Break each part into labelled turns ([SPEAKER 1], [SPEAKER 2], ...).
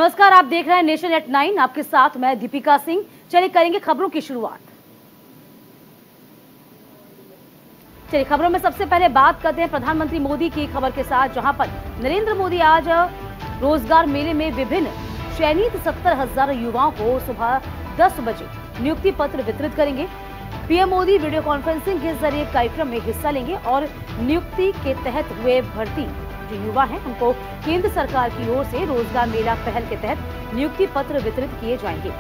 [SPEAKER 1] नमस्कार, आप देख रहे हैं नेशन एट 9। आपके साथ मैं दीपिका सिंह। चलिए करेंगे खबरों की शुरुआत। चलिए खबरों में सबसे पहले बात करते हैं प्रधानमंत्री मोदी की खबर के साथ, जहां पर नरेंद्र मोदी आज रोजगार मेले में विभिन्न चयनित 70,000 युवाओं को सुबह 10 बजे नियुक्ति पत्र वितरित करेंगे। पीएम मोदी वीडियो कॉन्फ्रेंसिंग के जरिए कार्यक्रम में हिस्सा लेंगे और नियुक्ति के तहत हुए भर्ती जो युवा हैं उनको केंद्र सरकार की ओर से रोजगार मेला पहल के तहत नियुक्ति पत्र वितरित किए जाएंगे।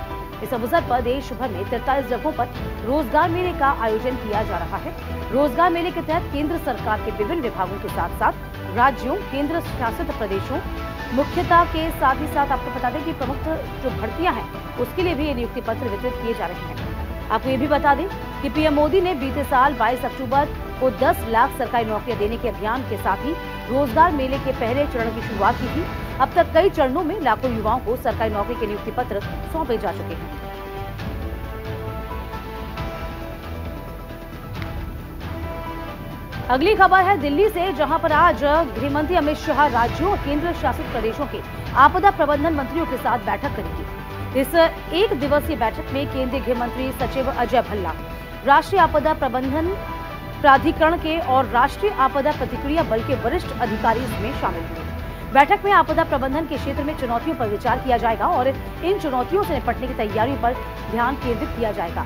[SPEAKER 1] इस अवसर पर देश भर में 43 जगहों पर रोजगार मेले का आयोजन किया जा रहा है। रोजगार मेले के तहत केंद्र सरकार के विभिन्न विभागों के साथ साथ राज्यों, केंद्र शासित प्रदेशों मुख्यता के साथ ही साथ आपको बता दें कि प्रमुख जो भर्तियां हैं उसके लिए भी ये नियुक्ति पत्र वितरित किए जा रहे हैं। आपको ये भी बता दें कि पीएम मोदी ने बीते साल 22 अक्टूबर को 10 लाख सरकारी नौकरियां देने के अभियान के साथ ही रोजगार मेले के पहले चरण की शुरुआत की थी। अब तक कई चरणों में लाखों युवाओं को सरकारी नौकरी के नियुक्ति पत्र सौंपे जा चुके हैं। अगली खबर है दिल्ली से, जहां पर आज गृह मंत्री अमित शाह राज्यों और केंद्र शासित प्रदेशों के आपदा प्रबंधन मंत्रियों के साथ बैठक करेंगे। इस एक दिवसीय बैठक में केंद्रीय गृह मंत्री सचिव अजय भल्ला, राष्ट्रीय आपदा प्रबंधन प्राधिकरण के और राष्ट्रीय आपदा प्रतिक्रिया बल के वरिष्ठ अधिकारी इसमें शामिल हुए। बैठक में आपदा प्रबंधन के क्षेत्र में चुनौतियों पर विचार किया जाएगा और इन चुनौतियों से निपटने की तैयारियों पर ध्यान केंद्रित किया जाएगा।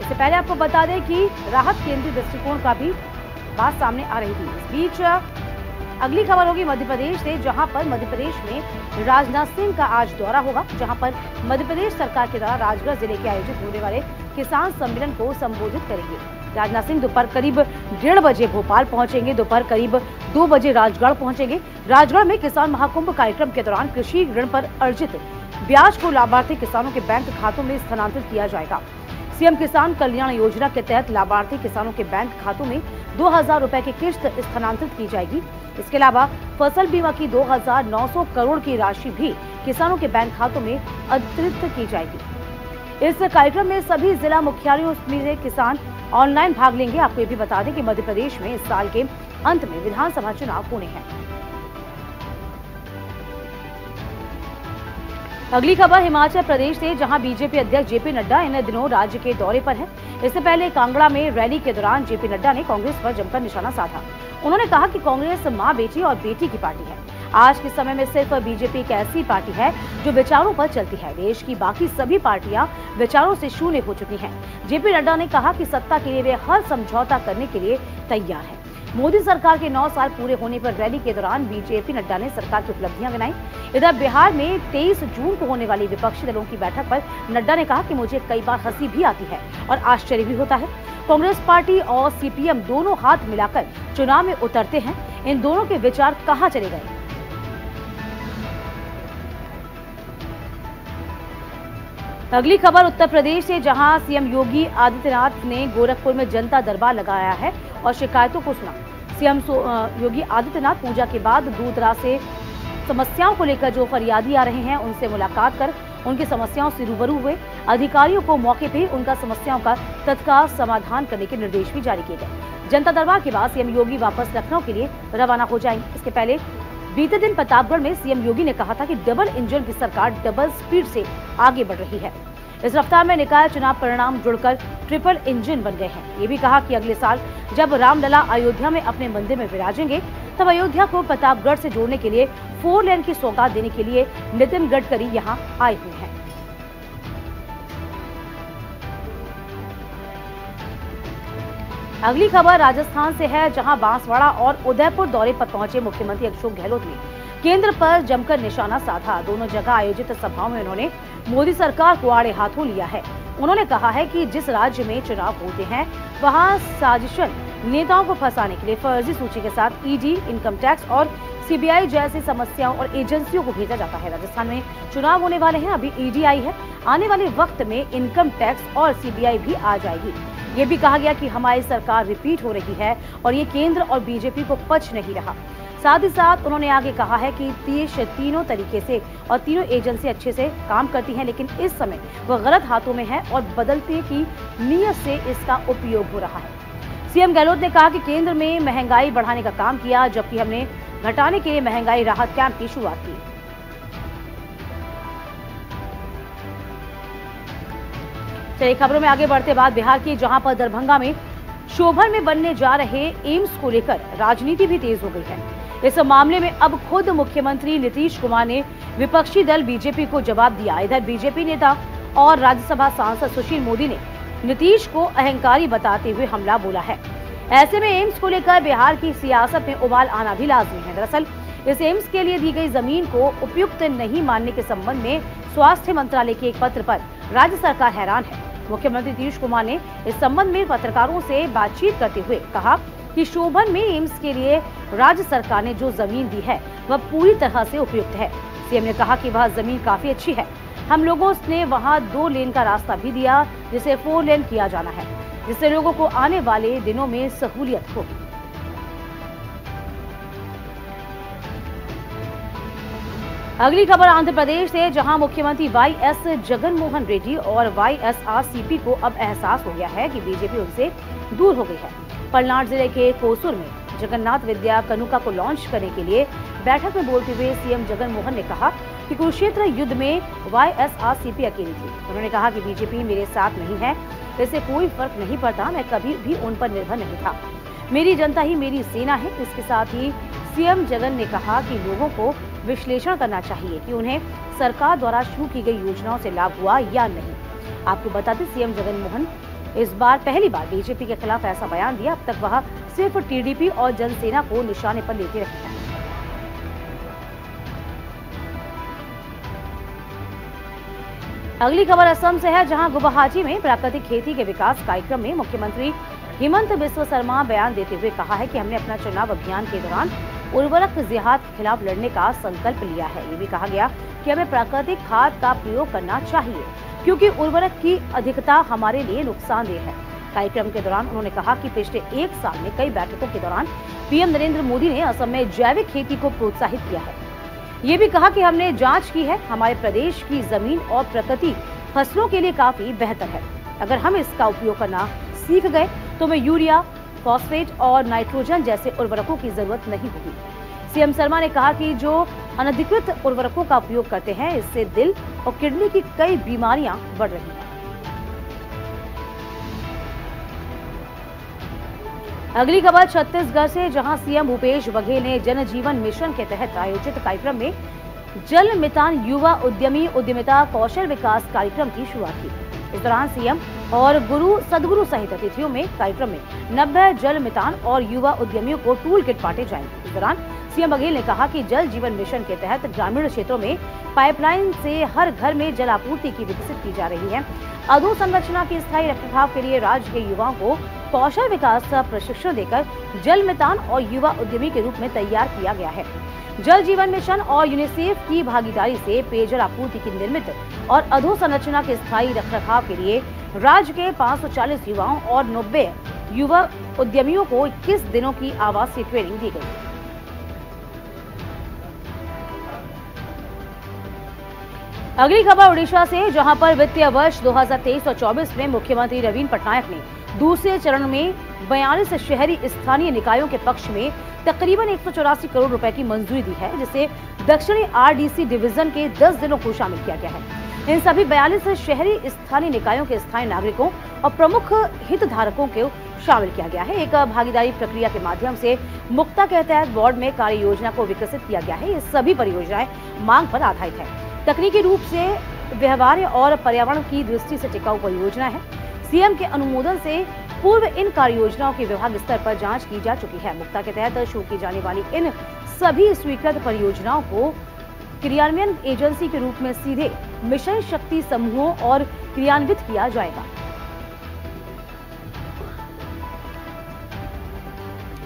[SPEAKER 1] इससे पहले आपको बता दें कि राहत केंद्रीय दृष्टिकोण का भी बात सामने आ रही थी। इस बीच अगली खबर होगी मध्य प्रदेश से, जहां पर मध्य प्रदेश में राजनाथ सिंह का आज दौरा होगा, जहां पर मध्य प्रदेश सरकार के द्वारा राजगढ़ जिले के आयोजित होने वाले किसान सम्मेलन को संबोधित करेंगे। राजनाथ सिंह दोपहर करीब 1:30 बजे भोपाल पहुंचेंगे, दोपहर करीब 2 बजे राजगढ़ पहुंचेंगे। राजगढ़ में किसान महाकुंभ कार्यक्रम के दौरान कृषि ऋण पर अर्जित ब्याज को लाभार्थी किसानों के बैंक खातों में स्थानांतरित किया जाएगा। सीएम किसान कल्याण योजना के तहत लाभार्थी किसानों के बैंक खातों में 2,000 रुपए की किश्त स्थानांतरित की जाएगी। इसके अलावा फसल बीमा की 2,900 करोड़ की राशि भी किसानों के बैंक खातों में अंतरित की जाएगी। इस कार्यक्रम में सभी जिला मुख्यालयों में किसान ऑनलाइन भाग लेंगे। आपको ये भी बता दें कि मध्य प्रदेश में इस साल के अंत में विधानसभा चुनाव होने हैं। अगली खबर हिमाचल प्रदेश से, जहां बीजेपी अध्यक्ष जेपी नड्डा इन दिनों राज्य के दौरे पर हैं। इससे पहले कांगड़ा में रैली के दौरान जेपी नड्डा ने कांग्रेस पर जमकर निशाना साधा। उन्होंने कहा कि कांग्रेस मां, बेटी और बेटी की पार्टी है। आज के समय में सिर्फ बीजेपी एक ऐसी पार्टी है जो विचारों पर चलती है। देश की बाकी सभी पार्टियां विचारों से शून्य हो चुकी हैं। जेपी नड्डा ने कहा कि सत्ता के लिए वे हर समझौता करने के लिए तैयार है। मोदी सरकार के 9 साल पूरे होने पर रैली के दौरान जेपी नड्डा ने सरकार की उपलब्धियां गिनाई। इधर बिहार में 23 जून को होने वाली विपक्षी दलों की बैठक पर नड्डा ने कहा कि मुझे कई बार हंसी भी आती है और आश्चर्य भी होता है। कांग्रेस पार्टी और सीपीएम दोनों हाथ मिलाकर चुनाव में उतरते हैं। इन दोनों के विचार कहां चले गए? अगली खबर उत्तर प्रदेश से, जहां सीएम योगी आदित्यनाथ ने गोरखपुर में जनता दरबार लगाया है और शिकायतों को सुना। सीएम योगी आदित्यनाथ पूजा के बाद दूर दराज से समस्याओं को लेकर जो फरियादी आ रहे हैं उनसे मुलाकात कर उनकी समस्याओं से रूबरू हुए। अधिकारियों को मौके पर उनका समस्याओं का तत्काल समाधान करने के निर्देश भी जारी किए गए। जनता दरबार के बाद सीएम योगी वापस लखनऊ के लिए रवाना हो जाएंगे। इसके पहले बीते दिन प्रतापगढ़ में सीएम योगी ने कहा था कि डबल इंजन की सरकार डबल स्पीड से आगे बढ़ रही है। इस रफ्तार में निकाय चुनाव परिणाम जुड़कर ट्रिपल इंजन बन गए हैं। ये भी कहा कि अगले साल जब रामलला अयोध्या में अपने मंदिर में विराजेंगे तब अयोध्या को प्रतापगढ़ से जोड़ने के लिए 4 लेन की सौगात देने के लिए नितिन गडकरी यहाँ आए हुए हैं। अगली खबर राजस्थान से है, जहां बांसवाड़ा और उदयपुर दौरे पर पहुंचे मुख्यमंत्री अशोक गहलोत ने केंद्र पर जमकर निशाना साधा। दोनों जगह आयोजित सभाओं में उन्होंने मोदी सरकार को आड़े हाथों लिया है। उन्होंने कहा है कि जिस राज्य में चुनाव होते हैं वहां साजिशन नेताओं को फंसाने के लिए फर्जी सूची के साथ ईडी, इनकम टैक्स और सीबीआई जैसी समस्याओं और एजेंसियों को भेजा जाता है। राजस्थान में चुनाव होने वाले हैं, अभी ईडी आई है, आने वाले वक्त में इनकम टैक्स और सीबीआई भी आ जाएगी। ये भी कहा गया कि हमारी सरकार रिपीट हो रही है और ये केंद्र और बीजेपी को पच नहीं रहा। साथ ही साथ उन्होंने आगे कहा है कि तीनों तरीके से और तीनों एजेंसी अच्छे से काम करती हैं, लेकिन इस समय वह गलत हाथों में है और बदलते की नीयत से इसका उपयोग हो रहा है। सीएम गहलोत ने कहा कि केंद्र में महंगाई बढ़ाने का काम किया, जबकि हमने घटाने के लिए महंगाई राहत कैंप की शुरुआत की। चलिए खबरों में आगे बढ़ते बाद बिहार की, जहां पर दरभंगा में शोभन में बनने जा रहे एम्स को लेकर राजनीति भी तेज हो गई है। इस मामले में अब खुद मुख्यमंत्री नीतीश कुमार ने विपक्षी दल बीजेपी को जवाब दिया। इधर बीजेपी नेता और राज्यसभा सांसद सुशील मोदी ने नीतीश को अहंकारी बताते हुए हमला बोला है। ऐसे में एम्स को लेकर बिहार की सियासत में उबाल आना भी लाजमी है। दरअसल इस एम्स के लिए दी गई जमीन को उपयुक्त नहीं मानने के संबंध में स्वास्थ्य मंत्रालय के एक पत्र पर राज्य सरकार हैरान है। मुख्यमंत्री नीतीश कुमार ने इस संबंध में पत्रकारों से बातचीत करते हुए कहा कि शोभन में एम्स के लिए राज्य सरकार ने जो जमीन दी है वह पूरी तरह से उपयुक्त है। सीएम ने कहा कि वह जमीन काफी अच्छी है। हम लोगों ने वहां 2 लेन का रास्ता भी दिया, जिसे 4 लेन किया जाना है, जिससे लोगों को आने वाले दिनों में सहूलियत होगी। अगली खबर आंध्र प्रदेश से, जहां मुख्यमंत्री वाईएस जगनमोहन रेड्डी और वाईएसआरसीपी को अब एहसास हो गया है कि बीजेपी उनसे दूर हो गई है। पलनाड जिले के कोसूर में जगन्नाथ विद्या कनुका को लॉन्च करने के लिए बैठक में बोलते हुए सीएम जगनमोहन ने कहा कि कुरुक्षेत्र युद्ध में वाईएसआरसीपी अकेली थी। उन्होंने कहा कि बीजेपी मेरे साथ नहीं है, इससे कोई फर्क नहीं पड़ता, मैं कभी भी उन पर निर्भर नहीं था। मेरी जनता ही मेरी सेना है। इसके साथ ही सीएम जगन ने कहा कि लोगों को विश्लेषण करना चाहिए कि उन्हें सरकार द्वारा शुरू की गई योजनाओं से लाभ हुआ या नहीं। आपको बता दें, सीएम जगनमोहन इस बार पहली बार बीजेपी के खिलाफ ऐसा बयान दिया। अब तक वह सिर्फ टीडीपी और जनसेना को निशाने पर लेके रहे हैं। अगली खबर असम से है, जहां गुवाहाटी में प्राकृतिक खेती के विकास कार्यक्रम में मुख्यमंत्री हिमंत बिस्वा शर्मा बयान देते हुए कहा है कि हमने अपना चुनाव अभियान के दौरान उर्वरक जिहाद के खिलाफ लड़ने का संकल्प लिया है। ये भी कहा गया कि हमें प्राकृतिक खाद का प्रयोग करना चाहिए, क्योंकि उर्वरक की अधिकता हमारे लिए नुकसानदेह है। कार्यक्रम के दौरान उन्होंने कहा कि पिछले 1 साल में कई बैठकों के दौरान पीएम नरेंद्र मोदी ने असम में जैविक खेती को प्रोत्साहित किया है। ये भी कहा कि हमने जांच की है, हमारे प्रदेश की जमीन और प्रकृति फसलों के लिए काफी बेहतर है। अगर हम इसका उपयोग करना सीख गए तो हमें यूरिया, फॉस्फेट और नाइट्रोजन जैसे उर्वरकों की जरूरत नहीं होगी। सीएम शर्मा ने कहा कि जो अनधिकृत उर्वरकों का उपयोग करते हैं, इससे दिल और किडनी की कई बीमारियां बढ़ रही हैं। अगली खबर छत्तीसगढ़ से, जहां सीएम भूपेश बघेल ने जन जीवन मिशन के तहत आयोजित कार्यक्रम में जल मितान युवा उद्यमी उद्यमिता कौशल विकास कार्यक्रम की शुरुआत की। इस दौरान सीएम और सदगुरु सहित अतिथियों में कार्यक्रम में 90 जल मितान और युवा उद्यमियों को टूल किट बांटे जाएंगे। इस दौरान सीएम बघेल ने कहा कि जल जीवन मिशन के तहत ग्रामीण क्षेत्रों में पाइपलाइन से हर घर में जल आपूर्ति की विकसित की जा रही है। अधोसंरचना के स्थायी रखरखाव के लिए राज्य के युवाओं को कौशल विकास प्रशिक्षण देकर जल मितान और युवा उद्यमी के रूप में तैयार किया गया है। जल जीवन मिशन और यूनिसेफ की भागीदारी से पेयजल आपूर्ति की निर्मित और अधोसंरचना के स्थायी रखरखाव के लिए राज्य के 540 युवाओं और 90 युवा उद्यमियों को 21 दिनों की आवासीय ट्रेनिंग दी गई। अगली खबर उड़ीसा से, जहां पर वित्तीय वर्ष 2023 और 24 में मुख्यमंत्री नवीन पटनायक ने दूसरे चरण में 42 शहरी स्थानीय निकायों के पक्ष में तकरीबन 184 करोड़ रुपए की मंजूरी दी है, जिसे दक्षिणी आरडीसी डिवीजन के 10 जिलों को शामिल किया गया है। इन सभी 42 शहरी स्थानीय निकायों के स्थानीय नागरिकों और प्रमुख हितधारकों को शामिल किया गया है। एक भागीदारी प्रक्रिया के माध्यम से मुक्ता के तहत वार्ड में कार्य योजना को विकसित किया गया है। ये सभी परियोजनाएं मांग पर आधारित है, तकनीकी रूप से व्यवहार्य और पर्यावरण की दृष्टि से टिकाऊ परियोजना है। सीएम के अनुमोदन से पूर्व इन कार्य योजनाओं की विभाग स्तर पर जांच की जा चुकी है। मुक्ता के तहत शुरू की जाने वाली इन सभी स्वीकृत परियोजनाओं को क्रियान्वयन एजेंसी के रूप में सीधे मिशन शक्ति समूहों और क्रियान्वित किया जाएगा।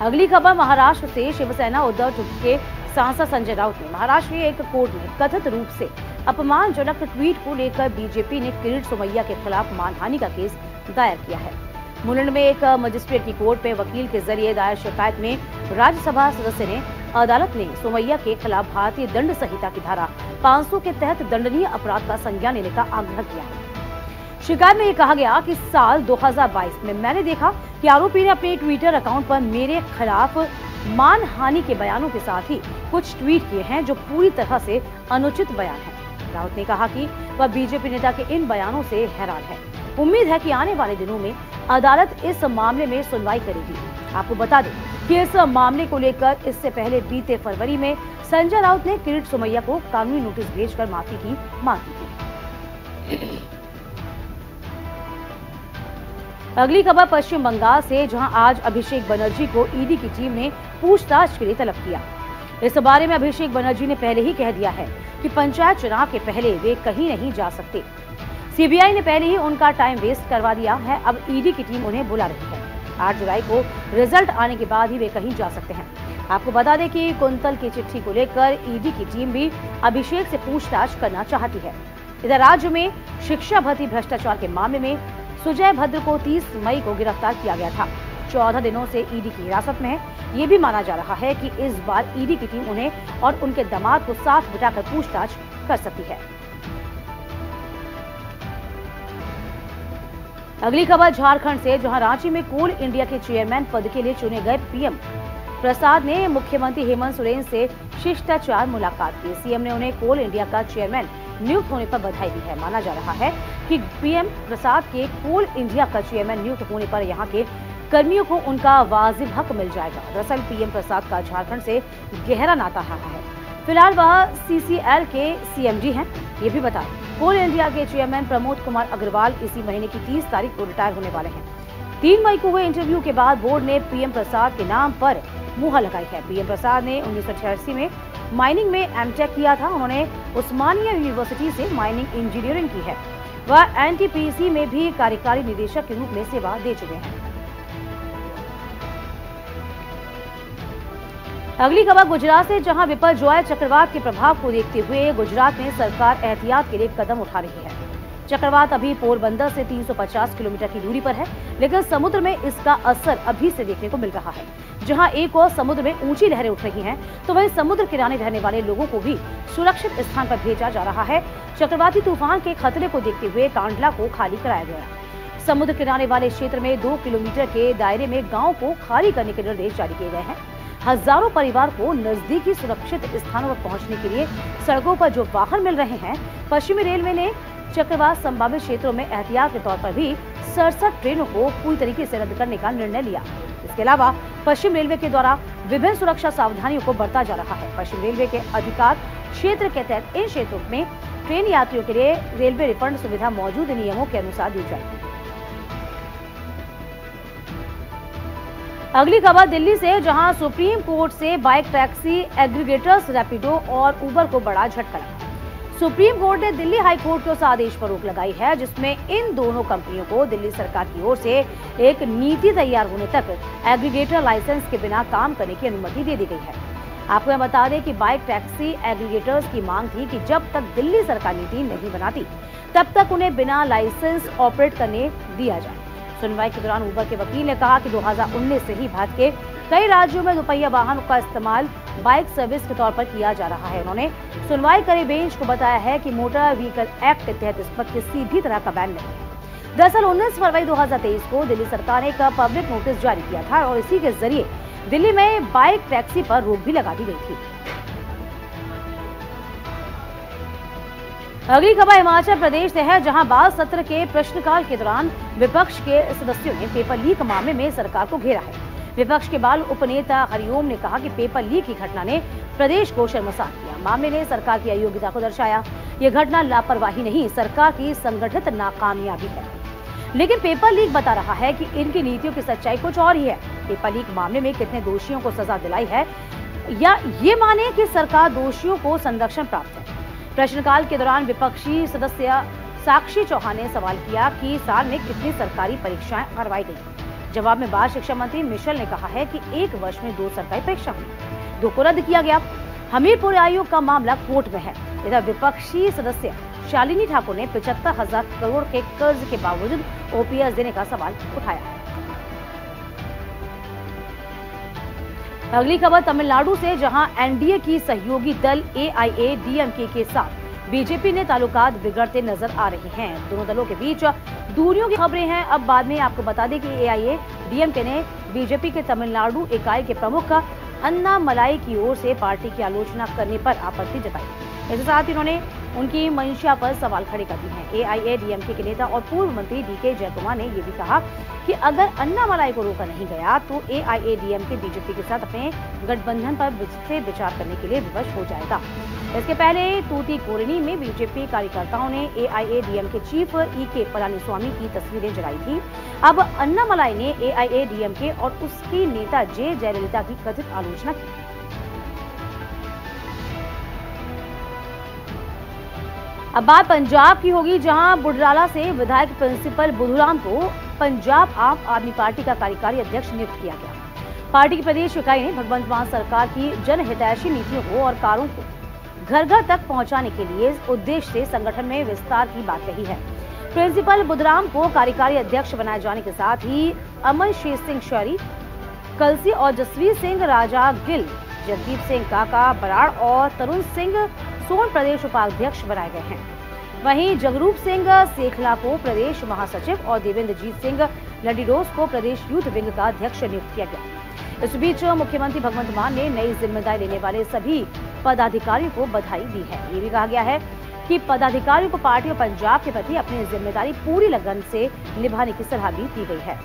[SPEAKER 1] अगली खबर महाराष्ट्र से, शिवसेना उद्धव के सांसद संजय राउत ने महाराष्ट्र के एक कोर्ट में कथित रूप से अपमानजनक ट्वीट को लेकर बीजेपी ने किरीट सोमैया के खिलाफ मानहानि का केस दायर किया है। मुलुंड में एक मजिस्ट्रेट की कोर्ट में वकील के जरिए दायर शिकायत में राज्यसभा सदस्य ने अदालत ने सोमैया के खिलाफ भारतीय दंड संहिता की धारा 500 के तहत दंडनीय अपराध का संज्ञान लेने का आग्रह किया है। शिकायत में ये कहा गया कि साल 2022 में मैंने देखा कि आरोपी ने अपने ट्विटर अकाउंट पर मेरे खिलाफ मानहानि के बयानों के साथ ही कुछ ट्वीट किए हैं जो पूरी तरह से अनुचित बयान है। राउत ने कहा कि वह बीजेपी नेता के इन बयानों से हैरान है। उम्मीद है कि आने वाले दिनों में अदालत इस मामले में सुनवाई करेगी। आपको बता दें कि इस मामले को लेकर इससे पहले बीते फरवरी में संजय राउत ने किरीट सोमैया को कानूनी नोटिस भेजकर माफी की मांग की थी। अगली खबर पश्चिम बंगाल से, जहां आज अभिषेक बनर्जी को ईडी की टीम ने पूछताछ के लिए तलब किया। इस बारे में अभिषेक बनर्जी ने पहले ही कह दिया है कि पंचायत चुनाव के पहले वे कहीं नहीं जा सकते। सीबीआई ने पहले ही उनका टाइम वेस्ट करवा दिया है। अब ईडी की टीम उन्हें बुला रही है। 8 जुलाई को रिजल्ट आने के बाद ही वे कहीं जा सकते हैं। आपको बता दें कि कुंतल की चिट्ठी को लेकर ईडी की टीम भी अभिषेक से पूछताछ करना चाहती है। इधर राज्य में शिक्षा भर्ती भ्रष्टाचार के मामले में सुजय भद्र को 30 मई को गिरफ्तार किया गया था। 14 दिनों से ईडी की हिरासत में है। ये भी माना जा रहा है कि इस बार ईडी की टीम उन्हें और उनके दामाद को साथ बिठाकर पूछताछ कर सकती है। अगली खबर झारखंड से, जहां रांची में कोल इंडिया के चेयरमैन पद के लिए चुने गए पीएम प्रसाद ने मुख्यमंत्री हेमंत सोरेन से शिष्टाचार मुलाकात की। सीएम ने उन्हें कोल इंडिया का चेयरमैन नियुक्त होने पर बधाई दी है। माना जा रहा है कि पीएम प्रसाद के कोल इंडिया का चेयरमैन नियुक्त होने पर यहां के कर्मियों को उनका वाजिब हक मिल जाएगा। दरअसल पीएम प्रसाद का झारखंड से गहरा नाता रहा है। फिलहाल वह सीसीएल के सीएमडी हैं। ये भी बता कोल इंडिया के चेयरमैन प्रमोद कुमार अग्रवाल इसी महीने की 30 तारीख को रिटायर होने वाले हैं। 3 मई को हुए इंटरव्यू के बाद बोर्ड ने पीएम प्रसाद के नाम पर मुहर लगाई है। पीएम प्रसाद ने 1986 में माइनिंग में एमटेक किया था। उन्होंने उस्मानिया यूनिवर्सिटी से माइनिंग इंजीनियरिंग की है। वह एनटीपीसी में भी कार्यकारी निदेशक के रूप में सेवा दे चुके हैं। अगली खबर गुजरात से, जहां विपर्जॉय चक्रवात के प्रभाव को देखते हुए गुजरात में सरकार एहतियात के लिए कदम उठा रही है। चक्रवात अभी पोरबंदर से 350 किलोमीटर की दूरी पर है, लेकिन समुद्र में इसका असर अभी से देखने को मिल रहा है। जहां एक और समुद्र में ऊंची लहरें उठ रही हैं, तो वहीं समुद्र किनारे रहने वाले लोगों को भी सुरक्षित स्थान पर भेजा जा रहा है। चक्रवाती तूफान के खतरे को देखते हुए कांडला को खाली कराया गया। समुद्र किनारे वाले क्षेत्र में 2 किलोमीटर के दायरे में गाँव को खाली करने के निर्देश जारी किए गए हैं। हजारों परिवार को नजदीकी सुरक्षित स्थानों पर पहुंचने के लिए सड़कों पर जो वाहन मिल रहे हैं, पश्चिमी रेलवे ने चक्रवात संभावित क्षेत्रों में एहतियात के तौर पर भी 67 ट्रेनों को पूरी तरीके से रद्द करने का निर्णय लिया। इसके अलावा पश्चिम रेलवे के द्वारा विभिन्न सुरक्षा सावधानियों को बरता जा रहा है। पश्चिम रेलवे के अधिकार क्षेत्र के तहत इन क्षेत्रों में ट्रेन यात्रियों के लिए रेलवे रिफंड सुविधा मौजूद नियमों के अनुसार दी जाएगी। अगली खबर दिल्ली से, जहां सुप्रीम कोर्ट से बाइक टैक्सी एग्रीगेटर्स रैपिडो और उबर को बड़ा झटका लगा। सुप्रीम कोर्ट ने दिल्ली हाई कोर्ट के उस आदेश पर रोक लगाई है जिसमें इन दोनों कंपनियों को दिल्ली सरकार की ओर से एक नीति तैयार होने तक एग्रीगेटर लाइसेंस के बिना काम करने की अनुमति दे दी गई है। आपको यह बता दें कि बाइक टैक्सी एग्रीगेटर्स की मांग थी कि जब तक दिल्ली सरकार नीति नहीं बनाती तब तक उन्हें बिना लाइसेंस ऑपरेट करने दिया जाए। सुनवाई के दौरान उबर के वकील ने कहा कि 2019 से ही भारत के कई राज्यों में दोपहिया वाहनों का इस्तेमाल बाइक सर्विस के तौर पर किया जा रहा है। उन्होंने सुनवाई करे बेंच को बताया है कि मोटर व्हीकल एक्ट के तहत इस पर किसी भी तरह का बैन नहीं है। दरअसल 19 फरवरी 2023 को दिल्ली सरकार ने एक पब्लिक नोटिस जारी किया था और इसी के जरिए दिल्ली में बाइक टैक्सी पर रोक भी लगा दी गई थी। अगली खबर हिमाचल प्रदेश से है, जहां बाल सत्र के प्रश्नकाल के दौरान विपक्ष के सदस्यों ने पेपर लीक मामले में सरकार को घेरा है। विपक्ष के बाल उपनेता हरिओम ने कहा कि पेपर लीक की घटना ने प्रदेश को शर्मसार किया। मामले ने सरकार की अयोग्यता को दर्शाया। ये घटना लापरवाही नहीं, सरकार की संगठित नाकामयाबी है। लेकिन पेपर लीक बता रहा है कि इनकी नीतियों की सच्चाई कुछ और ही है। पेपर लीक मामले में कितने दोषियों को सजा दिलाई है या ये माने कि सरकार दोषियों को संरक्षण प्राप्त है। प्रश्नकाल के दौरान विपक्षी सदस्य साक्षी चौहान ने सवाल किया कि साल में कितनी सरकारी परीक्षाएं करवाई गई। जवाब में बाल शिक्षा मंत्री मिशेल ने कहा है कि 1 वर्ष में 2 सरकारी परीक्षा हुई, 2 को रद्द किया गया। हमीरपुर आयोग का मामला कोर्ट में है। इधर विपक्षी सदस्य शालिनी ठाकुर ने 75,000 करोड़ के कर्ज के बावजूद ओपीएस देने का सवाल उठाया है। अगली खबर तमिलनाडु से, जहां एनडीए की सहयोगी दल एआईएडीएमके के साथ बीजेपी ने ताल्लुकात बिगड़ते नजर आ रहे हैं। दोनों दलों के बीच दूरियों की खबरें हैं। अब बाद में आपको बता दें कि AIADMK ने बीजेपी के तमिलनाडु इकाई के प्रमुख अन्नामलाई की ओर से पार्टी की आलोचना करने पर आपत्ति जताई। इसके साथ ही उन्होंने उनकी मंशा पर सवाल खड़े कर दिए हैं। AIADMK के नेता और पूर्व मंत्री DK जयकुमार ने ये भी कहा कि अगर अन्नामलाई को रोका नहीं गया तो AIADMK बीजेपी के साथ अपने गठबंधन पर से विचार करने के लिए विवश हो जाएगा। इसके पहले तूतीकोरिनी में बीजेपी कार्यकर्ताओं ने AIADMK चीफ EK पलानीस्वामी की तस्वीरें जलाई थी। अब अन्नामलाई ने AIADMK और उसकी नेता J जयललिता की कथित आलोचना की। अब बात पंजाब की होगी, जहां बुडराला से विधायक प्रिंसिपल बुधुराम को पंजाब आम आदमी पार्टी का कार्यकारी अध्यक्ष नियुक्त किया गया। पार्टी की प्रदेश इकाई ने भगवंत मान सरकार की जनहितैषी नीतियों को और कार्यों को घर घर तक पहुंचाने के लिए उद्देश्य से संगठन में विस्तार की बात कही है। प्रिंसिपल बुधराम को कार्यकारी अध्यक्ष बनाए जाने के साथ ही अमन शेर सिंह शौरी, कलसी और जसवीर सिंह राजा गिल, जगदीप सिंह काका बराड़ और तरुण सिंह सोन प्रदेश उपाध्यक्ष बनाए गए हैं। वहीं जगरूप सिंह सेखला को प्रदेश महासचिव और देवेंद्रजीत सिंह लडीरोज को प्रदेश यूथ विंग का अध्यक्ष नियुक्त किया गया। इस बीच मुख्यमंत्री भगवंत मान ने नई जिम्मेदारी लेने वाले सभी पदाधिकारियों को बधाई दी है। ये भी कहा गया है कि पदाधिकारियों को पार्टी और पंजाब के प्रति अपनी जिम्मेदारी पूरी लगन से निभाने की सलाह भी दी गई है।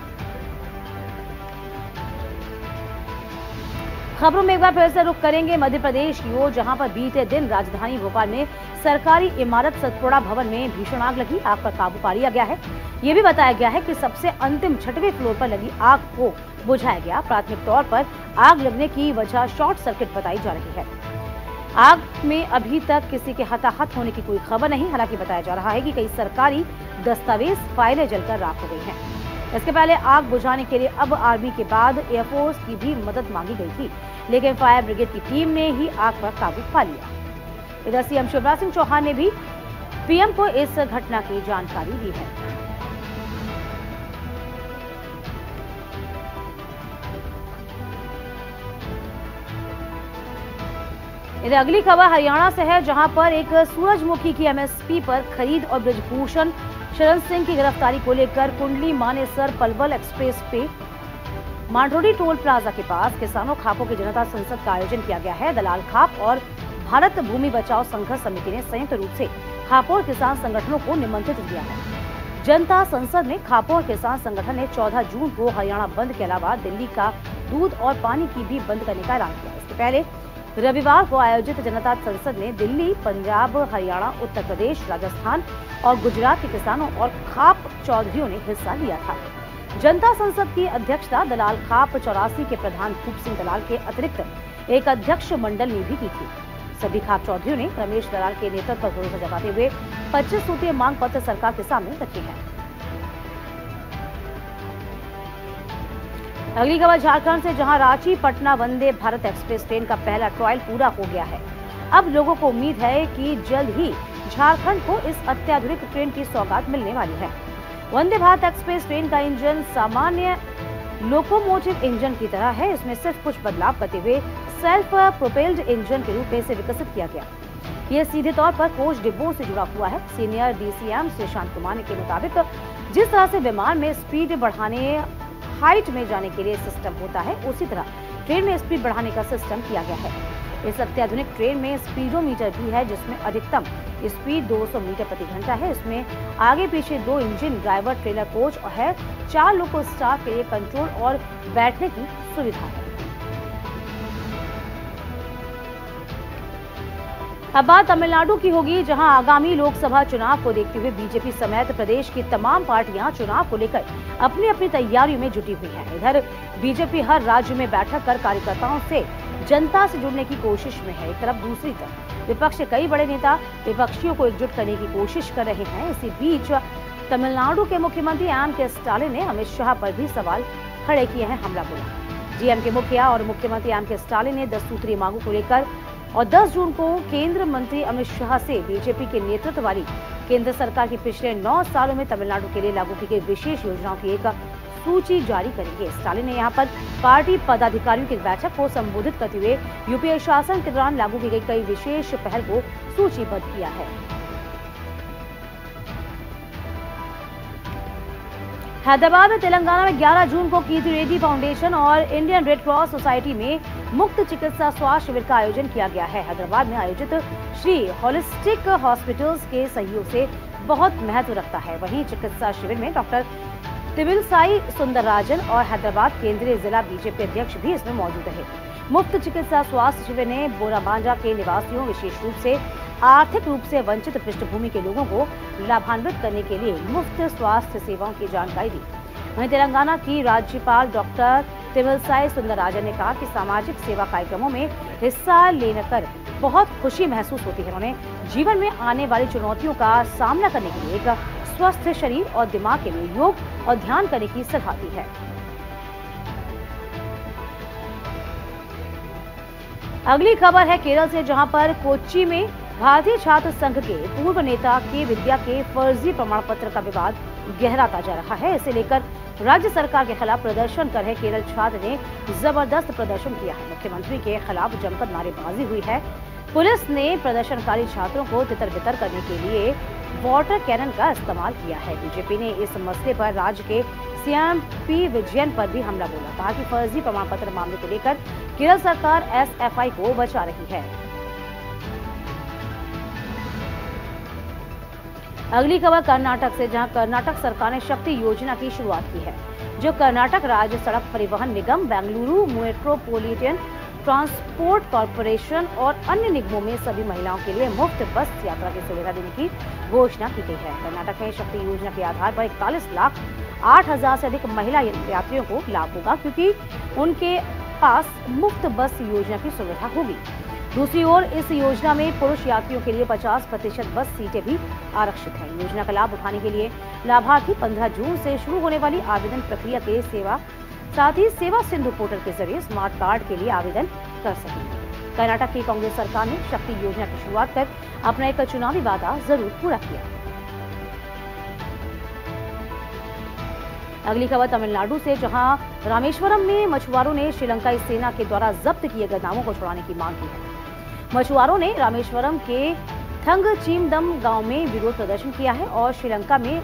[SPEAKER 1] खबरों में एक बार फिर से रुख करेंगे मध्य प्रदेश की ओर, जहां पर बीते दिन राजधानी भोपाल में सरकारी इमारत सतपुड़ा भवन में भीषण आग लगी। आग पर काबू पा लिया गया है। ये भी बताया गया है कि सबसे अंतिम 6वें फ्लोर पर लगी आग को बुझाया गया। प्राथमिक तौर पर आग लगने की वजह शॉर्ट सर्किट बताई जा रही है। आग में अभी तक किसी के हताहत होने की कोई खबर नहीं। हालांकि बताया जा रहा है कि कई सरकारी दस्तावेज फाइलें जलकर राख हो गई हैं। इसके पहले आग बुझाने के लिए अब आर्मी के बाद एयरफोर्स की भी मदद मांगी गई थी, लेकिन फायर ब्रिगेड की टीम ने ही आग पर काबू पा लिया। इधर CM शिवराज सिंह चौहान ने भी PM को इस घटना की जानकारी दी है। इधर अगली खबर हरियाणा से है, जहां पर एक सूरजमुखी की MSP पर खरीद और ब्रिजभूषण शरण सिंह की गिरफ्तारी को लेकर कुंडली मानेसर पलवल एक्सप्रेस पे मांडरोडी टोल प्लाजा के पास किसानों खापों की जनता संसद का आयोजन किया गया है। दलाल खाप और भारत भूमि बचाओ संघर्ष समिति ने संयुक्त रूप से खापों और किसान संगठनों को निमंत्रित किया है। जनता संसद में खापों और किसान संगठन ने 14 जून को हरियाणा बंद के अलावा दिल्ली का दूध और पानी की भी बंद करने का ऐलान किया। इसके पहले रविवार को आयोजित जनता संसद में दिल्ली, पंजाब, हरियाणा, उत्तर प्रदेश, राजस्थान और गुजरात के किसानों और खाप चौधरियों ने हिस्सा लिया था। जनता संसद की अध्यक्षता दलाल खाप 84 के प्रधान खूब सिंह दलाल के अतिरिक्त एक अध्यक्ष मंडल ने भी की थी। सभी खाप चौधरियों ने रमेश दलाल के नेतृत्व पर भरोसा जताते हुए 25 सूत्रीय मांग पत्र सरकार के सामने रखे हैं। अगली खबर झारखंड से, जहां रांची पटना वंदे भारत एक्सप्रेस ट्रेन का पहला ट्रायल पूरा हो गया है। अब लोगों को उम्मीद है कि जल्द ही झारखंड को इस अत्याधुनिक ट्रेन की सौगात मिलने वाली है। वंदे भारत एक्सप्रेस ट्रेन का इंजन सामान्य लोकोमोटिव इंजन की तरह है। इसमें सिर्फ कुछ बदलाव करते हुए सेल्फ प्रोपेल्ड इंजन के रूप में इसे विकसित किया गया। यह सीधे तौर पर कोच डिब्बों से जुड़ा हुआ है। सीनियर DCM श्रीशांत कुमार के मुताबिक जिस तरह से विमान में स्पीड बढ़ाने, हाइट में जाने के लिए सिस्टम होता है, उसी तरह ट्रेन में स्पीड बढ़ाने का सिस्टम किया गया है। इस अत्याधुनिक ट्रेन में स्पीडोमीटर भी है, जिसमें अधिकतम स्पीड 200 मीटर प्रति घंटा है। इसमें आगे पीछे 2 इंजन, ड्राइवर, ट्रेनर, कोच है। 4 लोको स्टाफ के लिए कंट्रोल और बैठने की सुविधा है। अब बात तमिलनाडु की होगी, जहां आगामी लोकसभा चुनाव को देखते हुए बीजेपी समेत प्रदेश की तमाम पार्टियां चुनाव को लेकर अपनी अपनी तैयारियों में जुटी हुई हैं। इधर बीजेपी हर राज्य में बैठक कर कार्यकर्ताओं से जनता से जुड़ने की कोशिश में है। एक तरफ दूसरी तरफ विपक्ष के कई बड़े नेता विपक्षियों को एकजुट करने की कोशिश कर रहे हैं। इसी बीच तमिलनाडु के मुख्यमंत्री M.K. स्टालिन ने अमित शाह पर भी सवाल खड़े किए हैं, हमला बोला। GM के मुखिया और मुख्यमंत्री M.K. स्टालिन ने 10 सूत्रीय मांगों को लेकर और 10 जून को केंद्र मंत्री अमित शाह से बीजेपी के नेतृत्व वाली केंद्र सरकार की पिछले 9 सालों में तमिलनाडु के लिए लागू की गई विशेष योजनाओं की एक सूची जारी करेंगे। स्टालिन ने यहां पर पार्टी पदाधिकारियों की बैठक को संबोधित करते हुए यूपीए शासन के दौरान लागू की गई कई विशेष पहल को सूचीबद्ध किया है। हैदराबाद में तेलंगाना में 11 जून को कीर्ति रेड्डी फाउंडेशन और इंडियन रेड क्रॉस सोसाइटी में मुफ्त चिकित्सा स्वास्थ्य शिविर का आयोजन किया गया है। हैदराबाद में आयोजित श्री होलिस्टिक हॉस्पिटल्स के सहयोग से बहुत महत्व रखता है। वहीं चिकित्सा शिविर में डॉक्टर तमिलसाई सुंदरराजन और हैदराबाद केंद्रीय जिला बीजेपी अध्यक्ष भी इसमें मौजूद रहे। मुफ्त चिकित्सा स्वास्थ्य शिविर ने बोराबांजा के निवासियों, विशेष रूप से आर्थिक रूप से वंचित पृष्ठभूमि के लोगों को लाभान्वित करने के लिए मुफ्त स्वास्थ्य सेवाओं की जानकारी दी। वहीं तेलंगाना की राज्यपाल डॉक्टर तमिलसाई सुंदरराजन ने कहा कि सामाजिक सेवा कार्यक्रमों में हिस्सा लेने कर बहुत खुशी महसूस होती है। उन्होंने जीवन में आने वाली चुनौतियों का सामना करने के लिए एक स्वस्थ शरीर और दिमाग के लिए योग और ध्यान करने की सलाह दी है। अगली खबर है केरल से, जहां पर कोच्चि में भारतीय छात्र संघ के पूर्व नेता के विद्या के फर्जी प्रमाण पत्र का विवाद गहराता जा रहा है। इसे लेकर राज्य सरकार के खिलाफ प्रदर्शन कर रहे केरल छात्र ने जबरदस्त प्रदर्शन किया है। मुख्यमंत्री के खिलाफ जमकर नारेबाजी हुई है। पुलिस ने प्रदर्शनकारी छात्रों को तितर बितर करने के लिए वाटर कैनन का इस्तेमाल किया है। बीजेपी ने इस मसले पर राज्य के सीएम पी विजयन पर भी हमला बोला। कहा कि फर्जी प्रमाण पत्र मामले को लेकर केरल सरकार एसएफआई को बचा रही है। अगली खबर कर्नाटक से, जहां कर्नाटक सरकार ने शक्ति योजना की शुरुआत की है, जो कर्नाटक राज्य सड़क परिवहन निगम, बेंगलुरु मेट्रोपॉलिटन ट्रांसपोर्ट कॉरपोरेशन और अन्य निगमों में सभी महिलाओं के लिए मुफ्त बस यात्रा की सुविधा देने की घोषणा की गई है। कर्नाटक में शक्ति योजना के आधार पर 41,08,000 से अधिक महिला यात्रियों को लाभ होगा, क्योंकि उनके पास मुफ्त बस योजना की सुविधा होगी। दूसरी ओर इस योजना में पुरुष यात्रियों के लिए 50% बस सीटें भी आरक्षित हैं। योजना का लाभ उठाने के लिए लाभार्थी 15 जून से शुरू होने वाली आवेदन प्रक्रिया के साथ ही सेवा सिंधु पोर्टल के जरिए स्मार्ट कार्ड के लिए आवेदन कर सकेंगे। कर्नाटक की कांग्रेस सरकार ने शक्ति योजना की शुरुआत कर अपना एक चुनावी वादा जरूर पूरा किया। अगली खबर तमिलनाडु से, जहां रामेश्वरम में मछुआरों ने श्रीलंकाई सेना के द्वारा जब्त किए गए नावों को छुड़ाने की मांग की है। मछुआरों ने रामेश्वरम के थंगचीमदम गांव में विरोध प्रदर्शन किया है और श्रीलंका में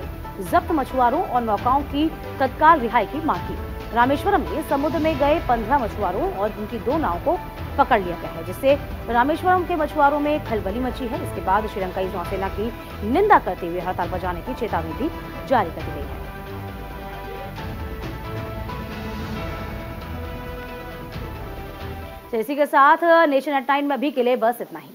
[SPEAKER 1] जब्त मछुआरों और नौकाओं की तत्काल रिहाई की मांग की। रामेश्वरम में समुद्र में गए 15 मछुआरों और उनकी 2 नाव को पकड़ लिया गया है, जिससे रामेश्वरम के मछुआरों में खलबली मची है। इसके बाद श्रीलंकाई नौसेना की निंदा करते हुए हड़ताल बजाने की चेतावनी भी जारी कर दी गई है। इसी के साथ नेशन@9 में अभी के लिए बस इतना ही।